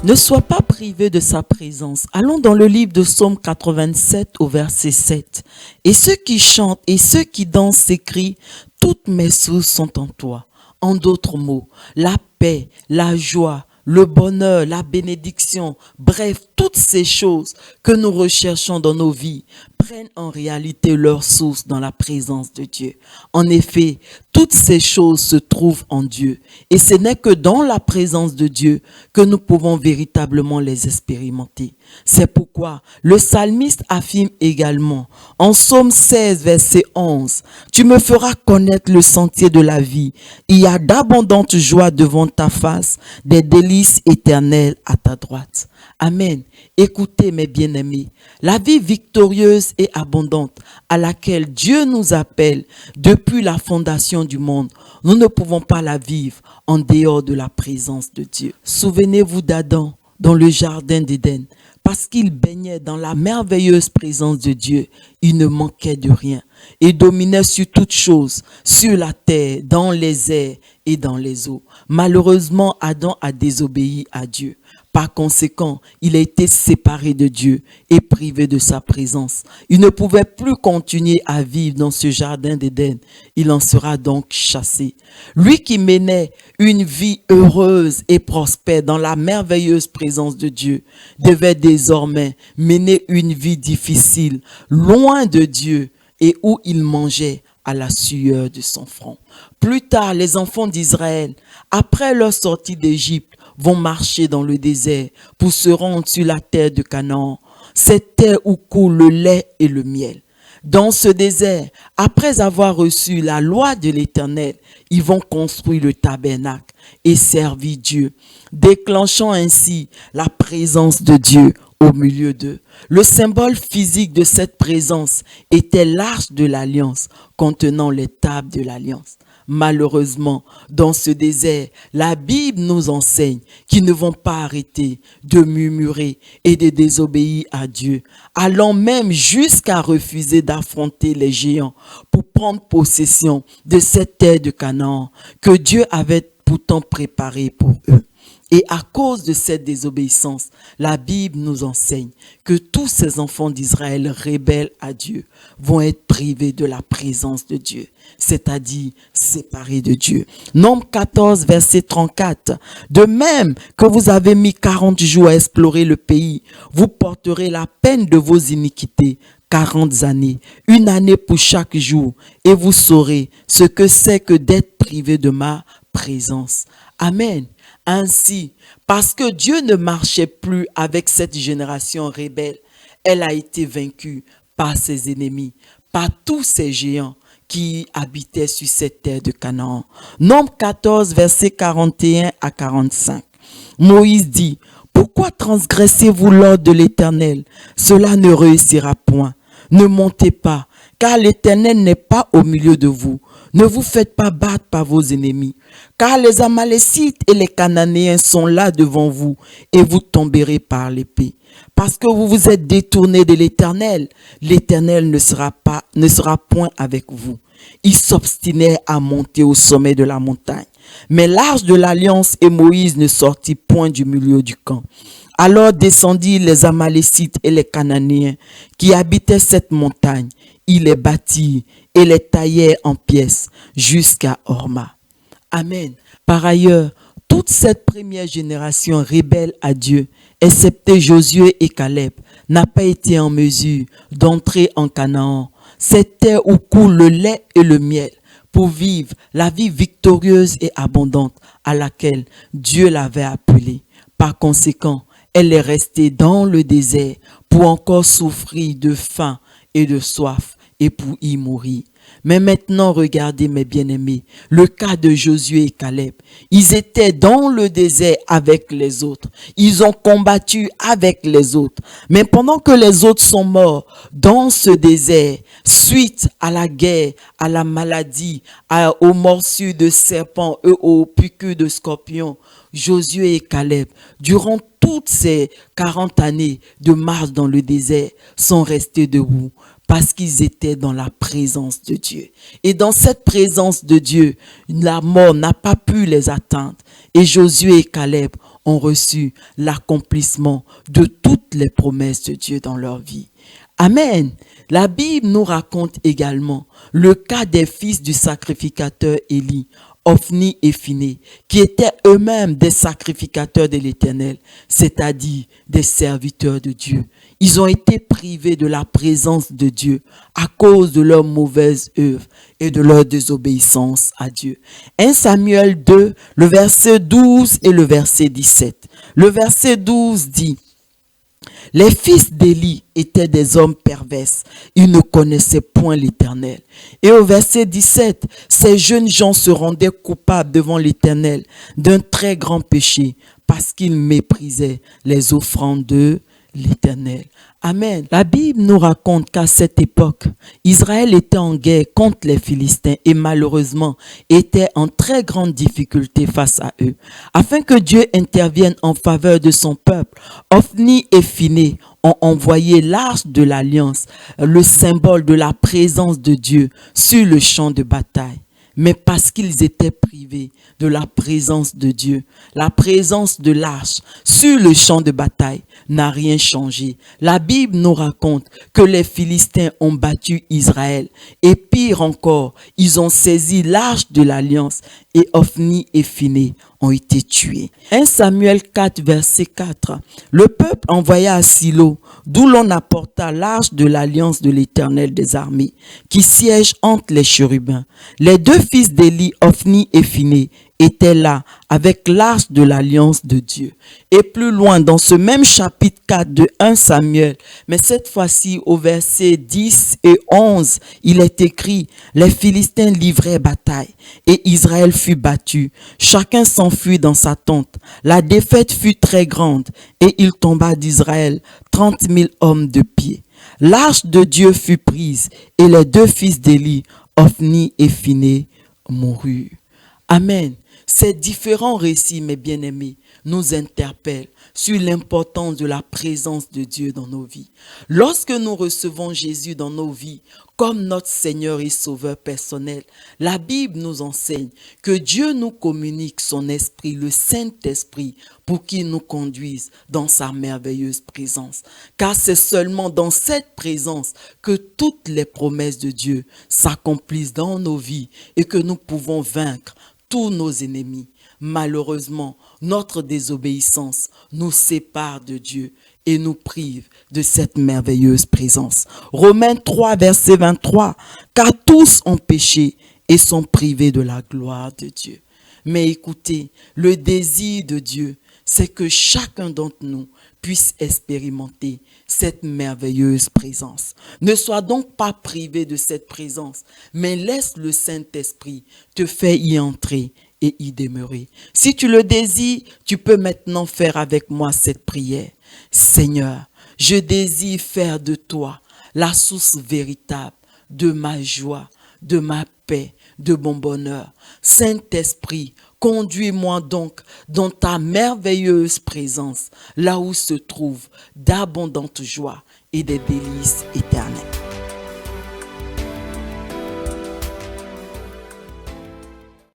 Ne sois pas privé de sa présence. Allons dans le livre de Psaume 87 au verset 7. Et ceux qui chantent et ceux qui dansent s'écrient, toutes mes sources sont en toi. En d'autres mots, la paix, la joie, le bonheur, la bénédiction, bref, toutes ces choses que nous recherchons dans nos vies prennent en réalité leur source dans la présence de Dieu. En effet, toutes ces choses se trouvent en Dieu et ce n'est que dans la présence de Dieu que nous pouvons véritablement les expérimenter. C'est pourquoi le psalmiste affirme également en Psaume 16, verset 11, « Tu me feras connaître le sentier de la vie. Il y a d'abondantes joies devant ta face, des délices éternelles à ta droite. » Amen. Écoutez mes bien-aimés, la vie victorieuse et abondante à laquelle Dieu nous appelle depuis la fondation du monde, nous ne pouvons pas la vivre en dehors de la présence de Dieu. Souvenez-vous d'Adam dans le jardin d'Éden. Parce qu'il baignait dans la merveilleuse présence de Dieu, il ne manquait de rien et dominait sur toutes choses, sur la terre, dans les airs et dans les eaux. Malheureusement, Adam a désobéi à Dieu. Par conséquent, il a été séparé de Dieu et privé de sa présence. Il ne pouvait plus continuer à vivre dans ce jardin d'Éden. Il en sera donc chassé. Lui qui menait une vie heureuse et prospère dans la merveilleuse présence de Dieu, devait désormais mener une vie difficile, loin de Dieu et où il mangeait à la sueur de son front. Plus tard, les enfants d'Israël, après leur sortie d'Égypte, vont marcher dans le désert pour se rendre sur la terre de Canaan, cette terre où coule le lait et le miel. Dans ce désert, après avoir reçu la loi de l'Éternel, ils vont construire le tabernacle et servir Dieu, déclenchant ainsi la présence de Dieu au milieu d'eux. Le symbole physique de cette présence était l'arche de l'alliance contenant les tables de l'alliance. Malheureusement, dans ce désert, la Bible nous enseigne qu'ils ne vont pas arrêter de murmurer et de désobéir à Dieu, allant même jusqu'à refuser d'affronter les géants pour prendre possession de cette terre de Canaan que Dieu avait pourtant préparée pour eux. Et à cause de cette désobéissance, la Bible nous enseigne que tous ces enfants d'Israël rebelles à Dieu vont être privés de la présence de Dieu, c'est-à-dire séparés de Dieu. Nombre 14, verset 34. De même que vous avez mis 40 jours à explorer le pays, vous porterez la peine de vos iniquités. 40 années, une année pour chaque jour, et vous saurez ce que c'est que d'être privé de ma présence. Amen. Ainsi, parce que Dieu ne marchait plus avec cette génération rebelle, elle a été vaincue par ses ennemis, par tous ces géants qui habitaient sur cette terre de Canaan. Nombre 14, versets 41 à 45. Moïse dit, « Pourquoi transgressez-vous l'ordre de l'Éternel? Cela ne réussira point. Ne montez pas, car l'Éternel n'est pas au milieu de vous. Ne vous faites pas battre par vos ennemis, car les Amalécites et les Cananéens sont là devant vous, et vous tomberez par l'épée. Parce que vous vous êtes détournés de l'Éternel, l'Éternel ne sera point avec vous. » Ils s'obstinaient à monter au sommet de la montagne. Mais l'arche de l'alliance et Moïse ne sortit point du milieu du camp. Alors descendirent les Amalécites et les Cananéens qui habitaient cette montagne. Ils les bâtirent et les taillèrent en pièces jusqu'à Horma. Amen. Par ailleurs, toute cette première génération rebelle à Dieu, excepté Josué et Caleb, n'a pas été en mesure d'entrer en Canaan, cette terre où coule le lait et le miel, pour vivre la vie victorieuse et abondante à laquelle Dieu l'avait appelée. Par conséquent, elle est restée dans le désert pour encore souffrir de faim et de soif et pour y mourir. Mais maintenant, regardez mes bien-aimés, le cas de Josué et Caleb. Ils étaient dans le désert avec les autres. Ils ont combattu avec les autres. Mais pendant que les autres sont morts dans ce désert, suite à la guerre, à la maladie, aux morsures de serpents et aux piqûres de scorpions, Josué et Caleb, durant toutes ces 40 années de marche dans le désert, sont restés debout parce qu'ils étaient dans la présence de Dieu. Et dans cette présence de Dieu, la mort n'a pas pu les atteindre. Et Josué et Caleb ont reçu l'accomplissement de toutes les promesses de Dieu dans leur vie. Amen. La Bible nous raconte également le cas des fils du sacrificateur Élie, Ophni et Phiné, qui étaient eux-mêmes des sacrificateurs de l'Éternel, c'est-à-dire des serviteurs de Dieu. Ils ont été privés de la présence de Dieu à cause de leurs mauvaises œuvres et de leur désobéissance à Dieu. 1 Samuel 2, le verset 12 et le verset 17. Le verset 12 dit: les fils d'Élie étaient des hommes pervers. Ils ne connaissaient point l'Éternel. Et au verset 17, ces jeunes gens se rendaient coupables devant l'Éternel d'un très grand péché parce qu'ils méprisaient les offrandes de l'Éternel. Amen. La Bible nous raconte qu'à cette époque, Israël était en guerre contre les Philistins et malheureusement était en très grande difficulté face à eux. Afin que Dieu intervienne en faveur de son peuple, Ophni et Phiné ont envoyé l'arche de l'alliance, le symbole de la présence de Dieu, sur le champ de bataille. Mais parce qu'ils étaient privés de la présence de Dieu, la présence de l'arche sur le champ de bataille n'a rien changé. La Bible nous raconte que les Philistins ont battu Israël et pire encore, ils ont saisi l'arche de l'alliance et Ophni et Phiné ont été tués. 1 Samuel 4, verset 4. Le peuple envoya à Silo, d'où l'on apporta l'arche de l'alliance de l'Éternel des armées, qui siège entre les chérubins. Les deux fils d'Élie, Ophni et Phiné, étaient là avec l'arche de l'alliance de Dieu. Et plus loin, dans ce même chapitre 4 de 1 Samuel, mais cette fois-ci au verset 10 et 11, il est écrit: les Philistins livraient bataille et Israël fut battu. Chacun s'enfuit dans sa tente. La défaite fut très grande et il tomba d'Israël 30 000 hommes de pied. L'arche de Dieu fut prise et les deux fils d'Élie, Ophni et Phiné, moururent. Amen. Ces différents récits, mes bien-aimés, nous interpellent sur l'importance de la présence de Dieu dans nos vies. Lorsque nous recevons Jésus dans nos vies comme notre Seigneur et Sauveur personnel, la Bible nous enseigne que Dieu nous communique son Esprit, le Saint-Esprit, pour qu'il nous conduise dans sa merveilleuse présence. Car c'est seulement dans cette présence que toutes les promesses de Dieu s'accomplissent dans nos vies et que nous pouvons vaincre tous nos ennemis. Malheureusement, notre désobéissance nous sépare de Dieu et nous prive de cette merveilleuse présence. Romains 3, verset 23. Car tous ont péché et sont privés de la gloire de Dieu. Mais écoutez, le désir de Dieu, c'est que chacun d'entre nous puisse expérimenter cette merveilleuse présence. Ne sois donc pas privé de cette présence, mais laisse le Saint-Esprit te faire y entrer et y demeurer. Si tu le désires, tu peux maintenant faire avec moi cette prière. Seigneur, je désire faire de toi la source véritable de ma joie, de ma paix, de mon bonheur. Saint-Esprit, conduis-moi donc dans ta merveilleuse présence, là où se trouve d'abondantes joies et des délices éternelles.